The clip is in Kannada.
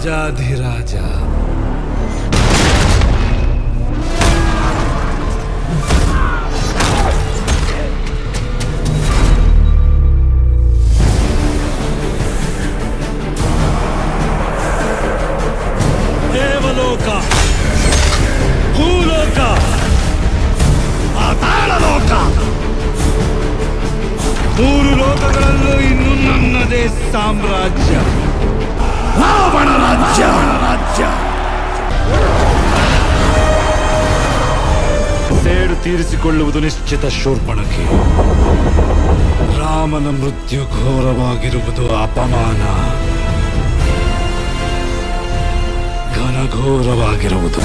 ರಾಜಾಧಿರಾಜ. ದೇವಲೋಕ, ಭೂಲೋಕ, ಪಾತಾಳಲೋಕ, ಮೂರು ಲೋಕಗಳಲ್ಲೂ ಇನ್ನು ನನ್ನದೇ ಸಾಮ್ರಾಜ್ಯ. ರಾವಣ ರಾಜ್ಯ. ಸೇಡು ತೀರಿಸಿಕೊಳ್ಳುವುದು ನಿಶ್ಚಿತ ಶೂರ್ಪಣಖಿ. ರಾಮನ ಮೃತ್ಯು ಘೋರವಾಗಿರುವುದು ಅಪಮಾನ, ಘನಘೋರವಾಗಿರುವುದು